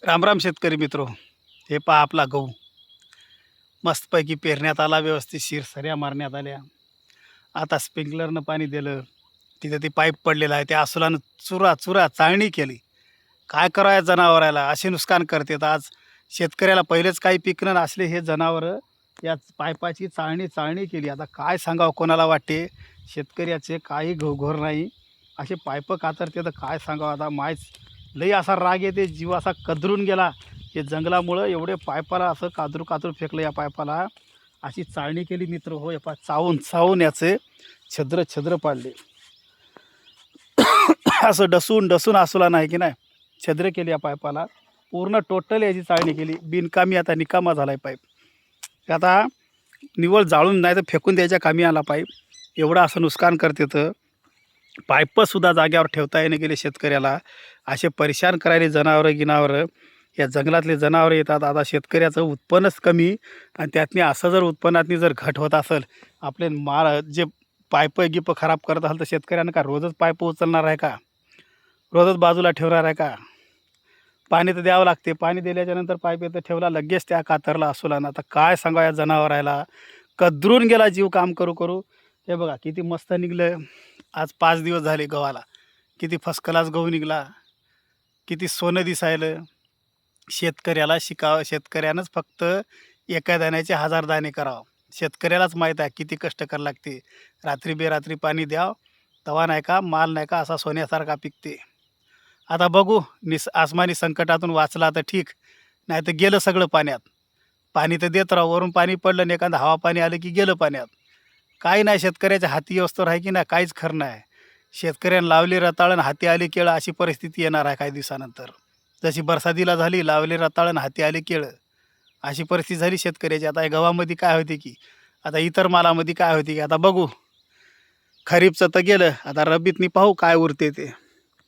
रामराम शेतकरी मित्रो. हे पहा आपला गहू मस्तपैकी पेरण्यात आला, व्यवस्थितशीर सऱ्या मारण्यात आल्या. आता स्प्रिंकलरनं पाणी दिलं. तिथे ती पाईप पडलेला आहे, त्या अस्वलानं चुरा चाळणी केली. काय करावं या जनावराला, असे नुकसान करतात. आज शेतकऱ्याला पहिलेच काही पिकणं नसले, हे जनावरं या पाईपाची चाळणी केली. आता काय सांगावं, कोणाला वाटते शेतकऱ्याचे काही घोर नाही. असे पाईप कातरते तर काय सांगावं. आता मायच लई असा राग येते, जीव असा कदरून गेला. हे जंगलामुळं एवढे पाईपाला असं कातरू फेकलं, या पाईपाला अशी चाळणी केली मित्र. हो, या चावून याचे छद्र पाडले. असं डसून असला नाही की नाही, छद्र केली या पाईपाला. पूर्ण टोटल याची चाळणी केली. बिनकामी आता निकामा झाला आहे पाईप. आता निव्वळ जाळून नाही तर फेकून द्यायच्या कामी आला पाईप. एवढं असं नुकसान करते तर पाईपसुद्धा जाग्यावर ठेवता येणे गेले शेतकऱ्याला. असे परेशान करायले जनावरं या जंगलातले जनावरं येतात. आता शेतकऱ्याचं उत्पन्नच कमी, आणि त्यातनी असं जर उत्पन्नातनी जर घट होत असेल, आपले जे पाईप गिप खराब करत असेल, तर शेतकऱ्यांना का रोजच पाईप उचलणार आहे का? रोजच बाजूला ठेवणार आहे का? पाणी तर द्यावं लागते. पाणी दिल्याच्यानंतर पाईप येतं ठेवला, लगेच त्या कातरला अस्वलानं. आता काय सांगा या जनावराला, कदरून गेला जीव काम करू. हे बघा किती मस्त निघलं. आज 5 दिवस झाले गव्हाला. किती फर्स्ट क्लास गहू निघला, किती सोनं दिसायलं. शेतकऱ्याला शिकावं, शेतकऱ्यानंच फक्त एका दाण्याचे 1000 दाणे करावं. शेतकऱ्यालाच माहीत आहे किती कष्ट करावं लागते. रात्री बेरात्री पाणी द्यावं, तवा नाही का माल नाही का असा सोन्यासारखा पिकते. आता बघू, आसमानी संकटातून वाचला तर ठीक, नाही तर गेलं सगळं पाण्यात. पाणी तर देत राहू, वरून पाणी पडलं नाही, एखादं हवा पाणी आलं की गेलं पाण्यात. काही नाही शेतकऱ्याच्या हाती असतो आहे की नाही, काहीच खरं नाही. शेतकऱ्यानं लावली रताळण हाती आली केळं, अशी परिस्थिती येणार आहे काही दिवसानंतर. जशी बरसातीला झाली, लावले रताळण हाती आले केळं, अशी परिस्थिती झाली शेतकऱ्याची. आता या गव्हामध्ये काय होते की, आता इतर मालामध्ये काय होते की, आता बघू. खरीपचं तर गेलं, आता रब्बीतनी पाहू काय उरते ते.